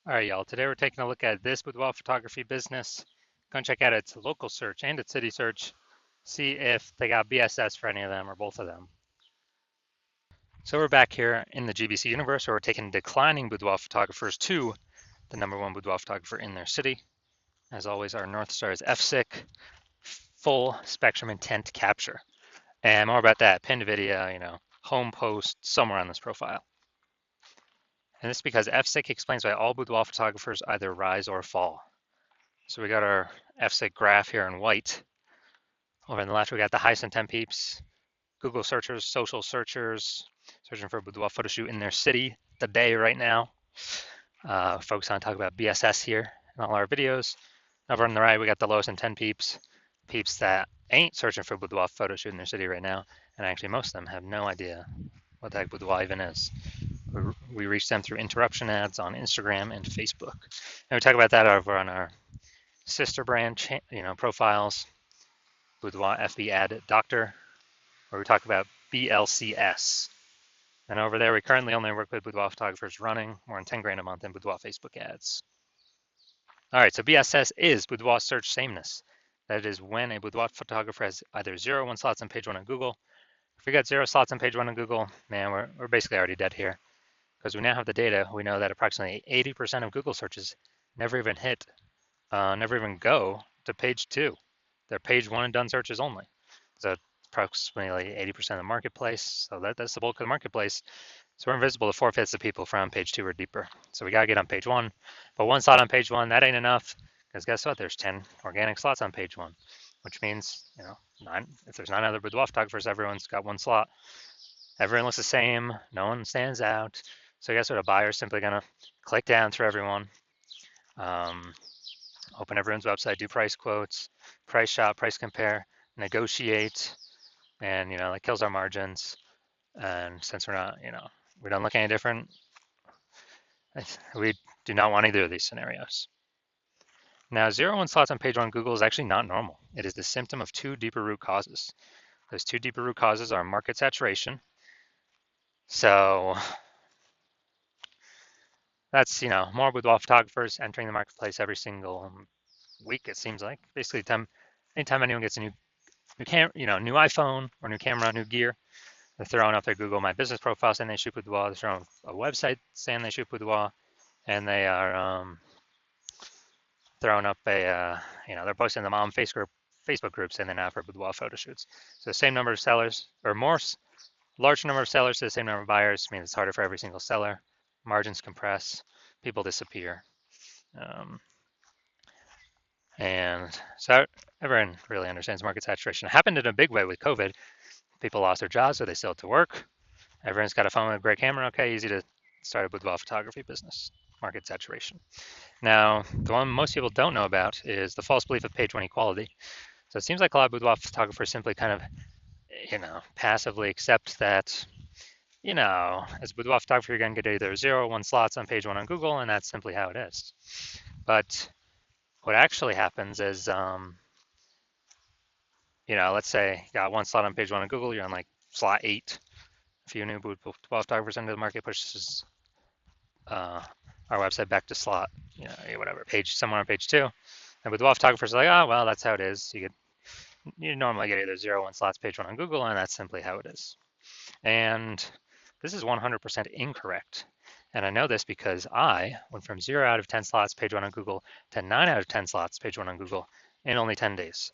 All right, y'all. Today we're taking a look at this boudoir photography business. Go and check out its local search and its city search. See if they got BSS for any of them or both of them. So we're back here in the GBC universe where we're taking declining boudoir photographers to the #1 boudoir photographer in their city. As always, our North Star is FSIC, full spectrum intent capture. And more about that, pinned video, home post somewhere on this profile. And this is because FSIC explains why all boudoir photographers either rise or fall. So we got our FSIC graph here in white. Over on the left, we got the highest intent peeps, Google searchers, social searchers, searching for a boudoir photo shoot in their city, the Bay right now. Focus on talk about BSS here in all our videos. Over on the right, we got the lowest intent peeps, peeps that ain't searching for a boudoir photo shoot in their city right now. And actually, most of them have no idea what the heck boudoir even is. We reach them through interruption ads on Instagram and Facebook. And we talk about that over on our sister brand, profiles, Boudoir FB Ad Doctor, where we talk about BLCS. And over there, we currently only work with boudoir photographers running more than 10 grand a month in boudoir Facebook ads. All right, so BSS is boudoir search sameness. That is when a boudoir photographer has either 0 or 1 slots on page 1 on Google. If we got 0 slots on page 1 on Google, man, we're basically already dead here. Because we now have the data, we know that approximately 80% of Google searches never even never even go to page 2. They're page 1 and done searches only. So approximately 80% of the marketplace. So that's the bulk of the marketplace. So we're invisible to 4/5 of people from page 2 or deeper. So we got to get on page 1. But 1 slot on page 1, that ain't enough. Because guess what? There's 10 organic slots on page 1, which means, if there's 9 other boudoir photographers, everyone's got 1 slot. Everyone looks the same. No one stands out. So guess what? A buyer's simply going to click down through everyone, open everyone's website, do price quotes, price shop, price compare, negotiate, and that kills our margins. And since we don't look any different, we do not want either of these scenarios. Now, 0 1 slots on page 1 Google is actually not normal. It is the symptom of 2 deeper root causes. Those 2 deeper root causes are market saturation. So that's more boudoir photographers entering the marketplace every single week. It seems like basically anytime anyone gets a new iPhone or new camera, new gear, they're throwing up their Google My Business profile saying they shoot boudoir. They're throwing a website saying they shoot boudoir, and they are throwing up they're posting them on Facebook groups saying they're now for boudoir photo shoots. So the same number of sellers or large number of sellers to the same number of buyers means it's harder for every single seller. Margins compress, people disappear. And so everyone really understands market saturation. It happened in a big way with COVID. People lost their jobs, so they still had to work. Everyone's got a phone with a great camera. Okay, easy to start a boudoir photography business. Market saturation. Now, the one most people don't know about is the false belief of page 1 equality. So it seems like a lot of boudoir photographers simply kind of, passively accept that, as a boudoir photographer, you're going to get either 0 or 1 slots on page 1 on Google, and that's simply how it is. But what actually happens is, let's say you got 1 slot on page 1 on Google, you're on like slot 8. A few new boudoir photographers into the market pushes our website back to slot, whatever, somewhere on page 2. And boudoir photographers are like, oh, well, that's how it is. You normally get either 0 or 1 slots page 1 on Google, and that's simply how it is. And this is 100% incorrect. And I know this because I went from 0 out of 10 slots page 1 on Google to 9 out of 10 slots page 1 on Google in only 10 days.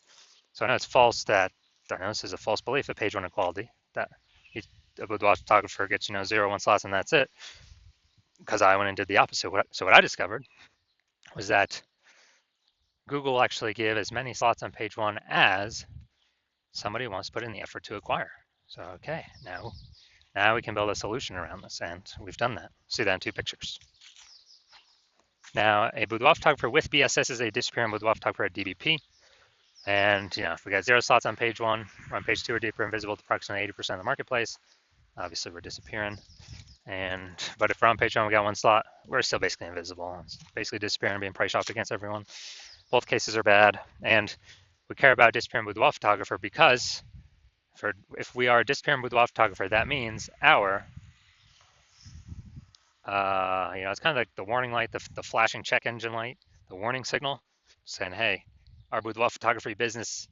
So I know it's false I know this is a false belief of page 1 equality, that a boudoir photographer gets 0 1 slots and that's it, because I went and did the opposite. So what I discovered was that Google will actually give as many slots on page 1 as somebody wants to put in the effort to acquire. So okay, now we can build a solution around this, and we've done that. See that in 2 pictures. Now, a boudoir photographer with BSS is a disappearing boudoir photographer at DBP. And if we got 0 slots on page 1, we're on page 2 or deeper, invisible to approximately 80% of the marketplace. Obviously, we're disappearing. But if we're on page 1, we got 1 slot, we're still basically invisible. It's basically disappearing, being price shopped against everyone. Both cases are bad. And we care about disappearing boudoir photographer because if we are a disappearing boudoir photographer, that means our It's kind of like the warning light, the flashing check engine light, the warning signal, saying, hey, our boudoir photography business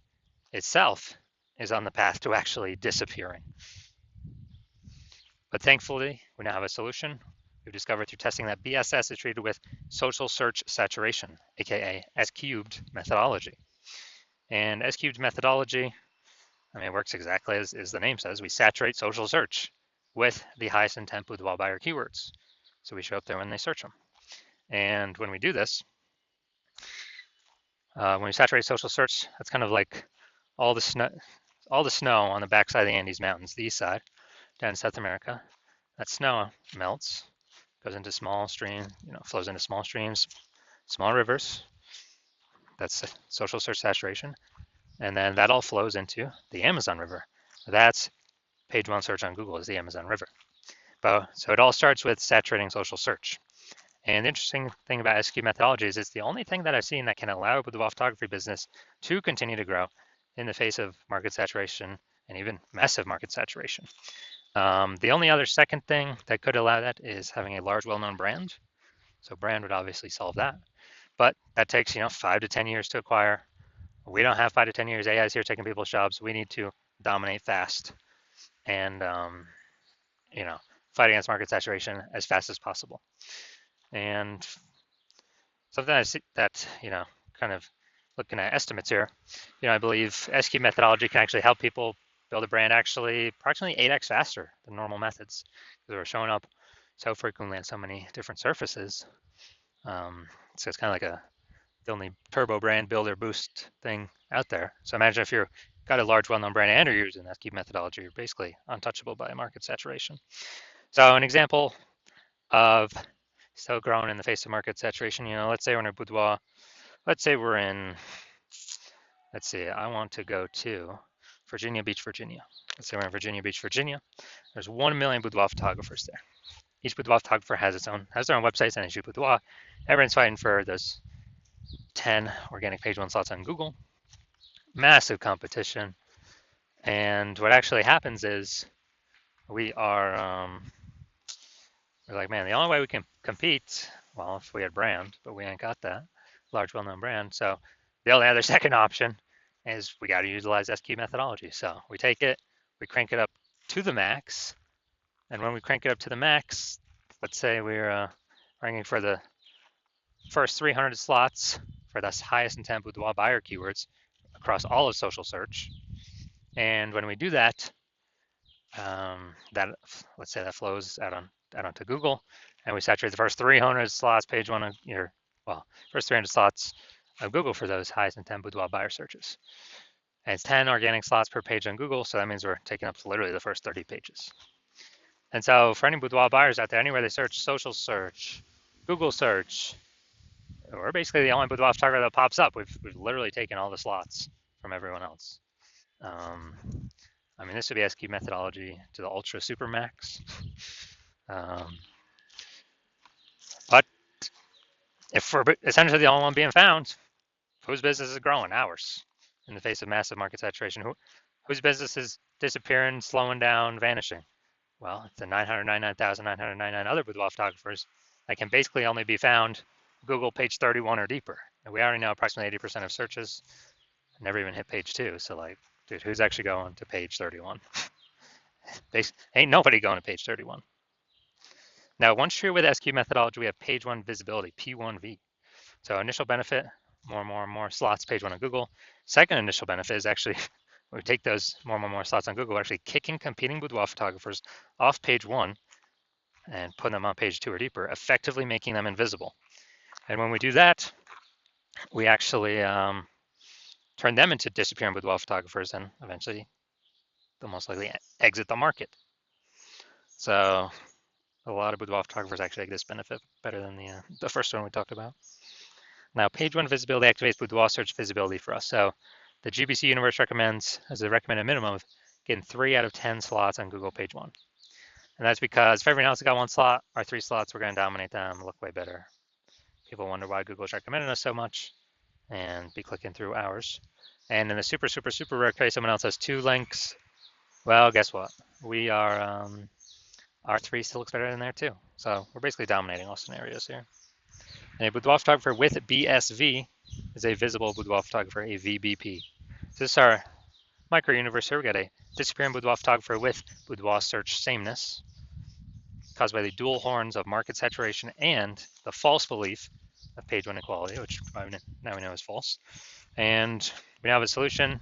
itself is on the path to actually disappearing. But thankfully, we now have a solution. We've discovered through testing that BSS is treated with social search saturation, aka S-cubed methodology. And S-cubed methodology, it works exactly as the name says. We saturate social search with the highest intent boudoir buyer keywords. So we show up there when they search them. And when we do this, when we saturate social search, that's kind of like all the snow on the backside of the Andes Mountains, the east side, down in South America. That snow melts, goes into small streams, flows into small streams, small rivers. That's social search saturation. And then that all flows into the Amazon River. That's page one search on Google is the Amazon River. So it all starts with saturating social search. And the interesting thing about SQ methodology is it's the only thing that I've seen that can allow the boudoir photography business to continue to grow in the face of market saturation and even massive market saturation. The only other second thing that could allow that is having a large, well-known brand. So brand would obviously solve that, but that takes 5 to 10 years to acquire. We don't have 5 to 10 years. AI is here taking people's jobs. We need to dominate fast and fight against market saturation as fast as possible. And something I see that kind of looking at estimates here, I believe SQ methodology can actually help people build a brand actually approximately 8x faster than normal methods because we're showing up so frequently on so many different surfaces. So it's kind of like the only turbo brand builder boost thing out there. So imagine if you're got a large well-known brand and you're using SQ methodology, you're basically untouchable by market saturation. So an example of still growing in the face of market saturation, let's say we're in a boudoir. Let's say we're in, I want to go to Virginia Beach, Virginia. Let's say we're in Virginia Beach, Virginia. There's 1 million boudoir photographers there. Each boudoir photographer has their own websites and a boudoir. Everyone's fighting for those 10 organic page one slots on Google. Massive competition. And what actually happens is we're like, man, the only way we can compete, well, if we had brand, but we ain't got that large, well-known brand. So the only other second option is we got to utilize SQ methodology. So we take it, we crank it up to the max. And when we crank it up to the max, let's say we're ranking for the first 300 slots for the highest intent boudoir buyer keywords across all of social search. And when we do that, let's say that flows out onto Google, and we saturate the first 300 slots, page one of first 300 slots of Google for those highest intent boudoir buyer searches. And it's 10 organic slots per page on Google, so that means we're taking up literally the first 30 pages. And so for any boudoir buyers out there, anywhere they search, social search, Google search, we're basically the only boudoir photographer that pops up. We've literally taken all the slots from everyone else. This would be SQ methodology to the ultra super max. But if we're essentially the only one being found, whose business is growing? Ours, in the face of massive market saturation. Whose business is disappearing, slowing down, vanishing? Well, it's the 999,999 other boudoir photographers that can basically only be found Google page 31 or deeper. And we already know approximately 80% of searches never even hit page 2. So dude, who's actually going to page 31? Ain't nobody going to page 31. Now, once you're with SQ methodology, we have page 1 visibility, P1V. So initial benefit, more slots, page 1 on Google. Second initial benefit is actually, we take those more slots on Google, actually kicking competing boudoir photographers off page 1 and putting them on page 2 or deeper, effectively making them invisible. And when we do that, we actually turn them into disappearing boudoir photographers, and eventually they'll most likely exit the market. So a lot of boudoir photographers actually get this benefit better than the first one we talked about. Now, page 1 visibility activates boudoir search visibility for us. So the GBC universe recommends, as a recommended minimum, of getting 3 out of 10 slots on Google page 1. And that's because if everyone else has got 1 slot, our 3 slots, we're going to dominate them, look way better. People wonder why Google's recommending us so much and be clicking through ours. And in the super rare case someone else has 2 links, well, guess what? We are R3 still looks better than there too. So we're basically dominating all scenarios here. And a boudoir photographer with BSV is a visible boudoir photographer, a VBP. So this is our micro universe here. We got a disappearing boudoir photographer with boudoir search sameness caused by the dual horns of market saturation and the false belief of page one equality, which now we know is false. And we now have a solution.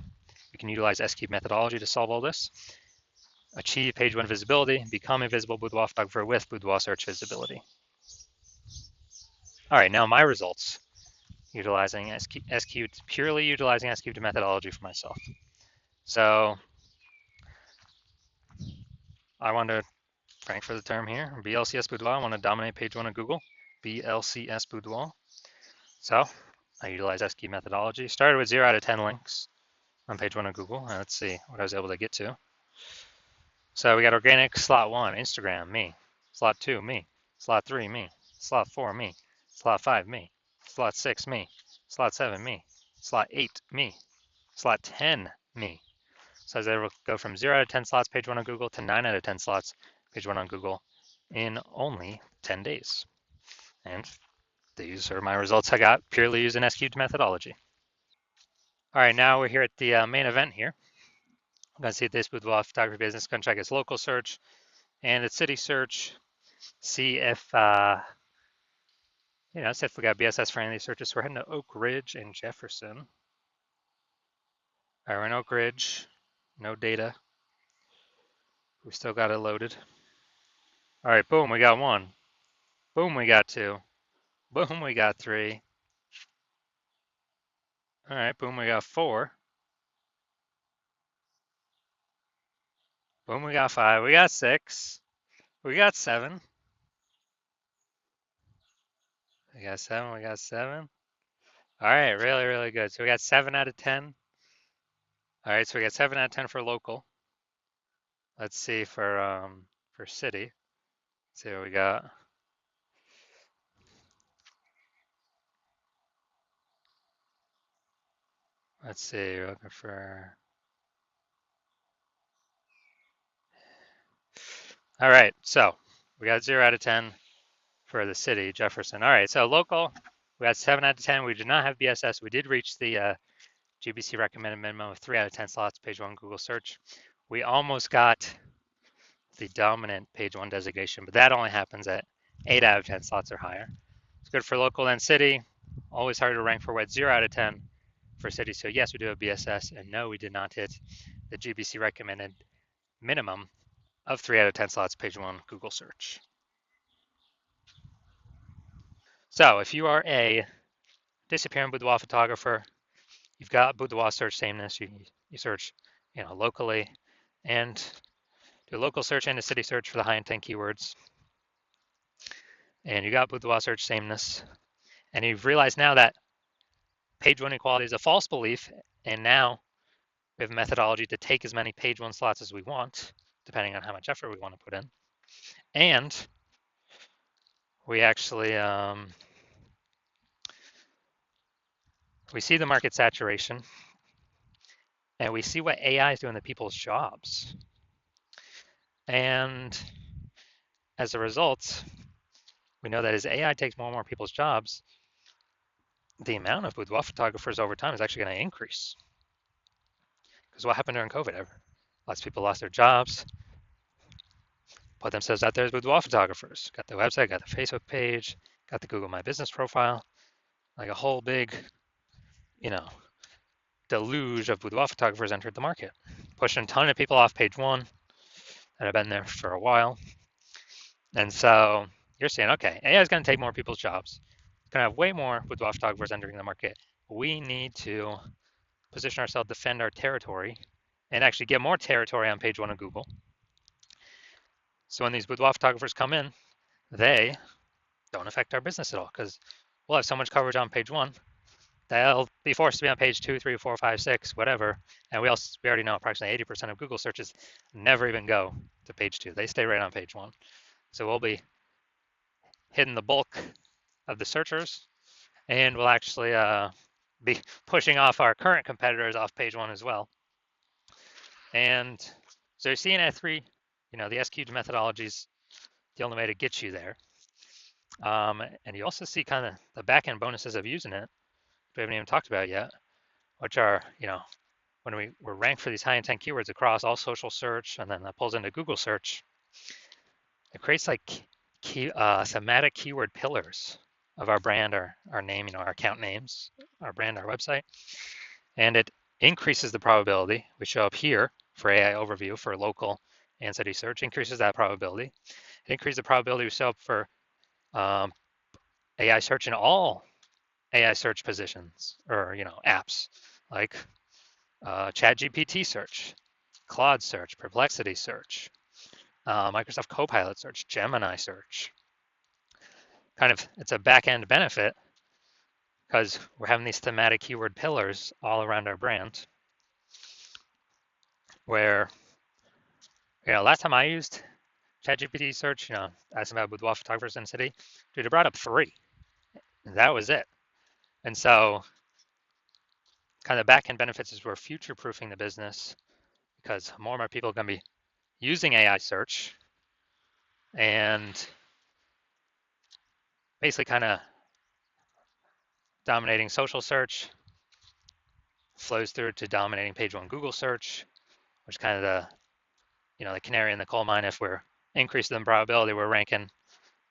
We can utilize S-cube methodology to solve all this. Achieve page one visibility, become a visible boudoir photographer with boudoir search visibility. All right, now my results utilizing S-cube, purely utilizing S-cube methodology for myself. So I want to, frank for the term here, BLCS Boudoir, I want to dominate page one of Google, BLCS Boudoir. So I utilize S-cube methodology, started with 0 out of 10 links on page one of Google. Let's see what I was able to get to. So we got organic, slot 1, Instagram, me. Slot 2, me. Slot 3, me. Slot 4, me. Slot 5, me. Slot 6, me. Slot 7, me. Slot 8, me. Slot 10, me. So I was able to go from 0 out of 10 slots page one on Google to 9 out of 10 slots page one on Google in only 10 days. And these are my results I got purely using S-cubed methodology. All right, now we're here at the main event here. I'm going to see if this boudoir photography business can check its local search and its city search. See if, see if we got BSS for any of these searches. So we're heading to Oak Ridge and Jefferson. All right, we're in Oak Ridge, no data. We still got it loaded. All right, boom, we got 1. Boom, we got 2. Boom, we got 3. All right, boom, we got 4. Boom, we got 5. We got 6. We got 7. We got 7. We got 7. All right, really, really good. So we got 7 out of 10. All right, so we got 7 out of 10 for local. Let's see for city. Let's see what we got. Let's see, we're looking for. All right, so we got 0 out of 10 for the city, Jefferson. All right, so local, we got 7 out of 10. We did not have BSS. We did reach the GBC recommended minimum of 3 out of 10 slots, page one Google search. We almost got the dominant page one designation, but that only happens at 8 out of 10 slots or higher. It's good for local and city. Always hard to rank for what 0 out of 10 for city. So yes, we do have BSS, and no, we did not hit the GBC recommended minimum of 3 out of 10 slots, page one Google search. So if you are a disappearing boudoir photographer, you've got boudoir search sameness, you search locally and do a local search and a city search for the high intent keywords. And you got boudoir search sameness. And you've realized now that page one equality is a false belief. And now we have a methodology to take as many page one slots as we want, depending on how much effort we want to put in. And we actually, we see the market saturation. And we see what AI is doing to people's jobs. And as a result, we know that as AI takes more and more people's jobs, the amount of boudoir photographers over time is actually going to increase. Because what happened during COVID? Lots of people lost their jobs, put themselves out there as boudoir photographers. Got the website, got the Facebook page, got the Google My Business profile, like a whole big, deluge of boudoir photographers entered the market, pushing a ton of people off page one that have been there for a while. And so you're saying, okay, AI is going to take more people's jobs. It's going to have way more boudoir photographers entering the market. We need to position ourselves, defend our territory, and actually get more territory on page one of Google. So when these boudoir photographers come in, they don't affect our business at all because we'll have so much coverage on page one. They'll be forced to be on page 2, 3, 4, 5, 6, whatever. And we already know approximately 80% of Google searches never even go to page 2. They stay right on page 1. So we'll be hitting the bulk of the searchers, and we'll actually be pushing off our current competitors off page 1 as well. And so you're seeing at 3, the S-cubed methodologies the only way to get you there. And you also see kind of the back end bonuses of using it, we haven't even talked about yet, which are, when we're ranked for these high intent keywords across all social search, and then that pulls into Google search, it creates like thematic keyword pillars of our brand, our name, our account names, our brand, our website, and it increases the probability. We show up here for AI overview for local and city search, increases that probability. It increases the probability we show up for AI search in all AI search positions or apps like ChatGPT search, Claude search, Perplexity search, Microsoft Copilot search, Gemini search. It's a back end benefit because we're having these thematic keyword pillars all around our brand. Where, last time I used ChatGPT search, asking about boudoir photographers in the city, dude, it brought up 3. And that was it. And so, kind of back end benefits is we're future proofing the business because more and more people are going to be using AI search and basically kind of dominating social search, flows through to dominating page 1 Google search, which is kind of the canary in the coal mine. If we're increasing the probability, we're ranking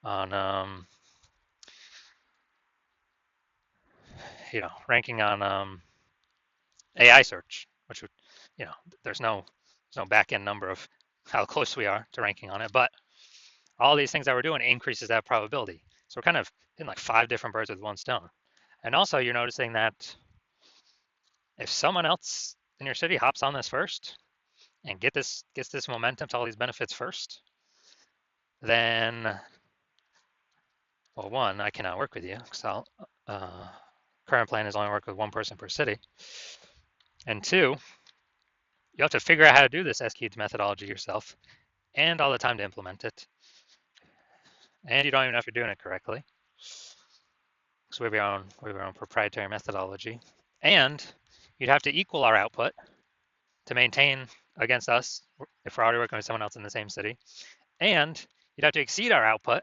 on AI search, which would, there's no back end number of how close we are to ranking on it, but all these things that we're doing increases that probability. So we're kind of hitting like 5 different birds with one stone. And also you're noticing that if someone else in your city hops on this first and gets this momentum to all these benefits first, then, well, 1, I cannot work with you because current plan is only work with 1 person per city. And 2, you have to figure out how to do this SQ'd methodology yourself and all the time to implement it. And you don't even know if you're doing it correctly. So we have our own proprietary methodology. And you'd have to equal our output to maintain against us if we're already working with someone else in the same city. And you'd have to exceed our output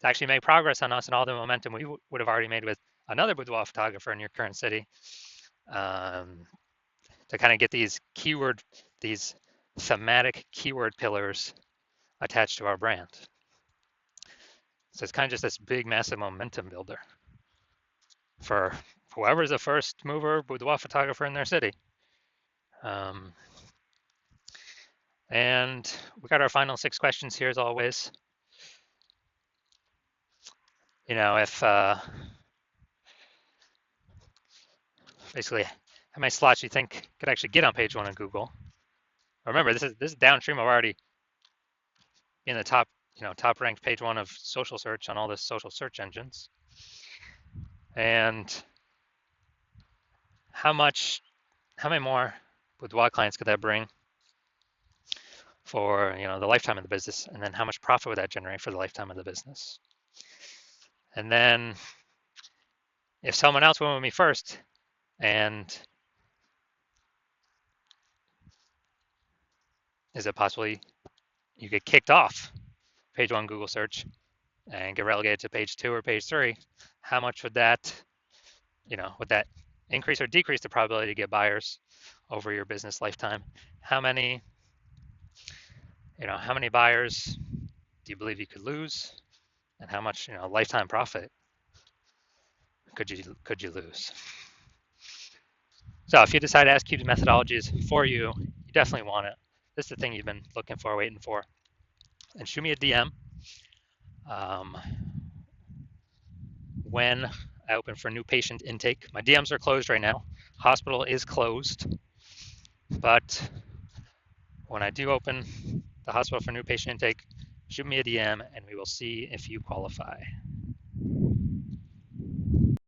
to actually make progress on us and all the momentum we would have already made with another boudoir photographer in your current city, to kind of get these thematic keyword pillars attached to our brand. So it's kind of just this big, massive momentum builder for whoever's the first mover boudoir photographer in their city. And we got our final 6 questions here as always. If basically how many slots you think could actually get on page 1 of Google. Remember, this is downstream of already in the top ranked page 1 of social search on all the social search engines. And how many more boudoir clients could that bring for the lifetime of the business, and then how much profit would that generate for the lifetime of the business? And then if someone else went with me first and is it possible you get kicked off page 1 Google search and get relegated to page 2 or page 3? How much would that increase or decrease the probability to get buyers over your business lifetime? How many buyers do you believe you could lose, and how much lifetime profit could you lose? So if you decide to SQ'd methodology is for you, you definitely want it. This is the thing you've been looking for, waiting for. And shoot me a DM when I open for new patient intake. My DMs are closed right now. Hospital is closed, but when I do open the hospital for new patient intake, shoot me a DM and we will see if you qualify.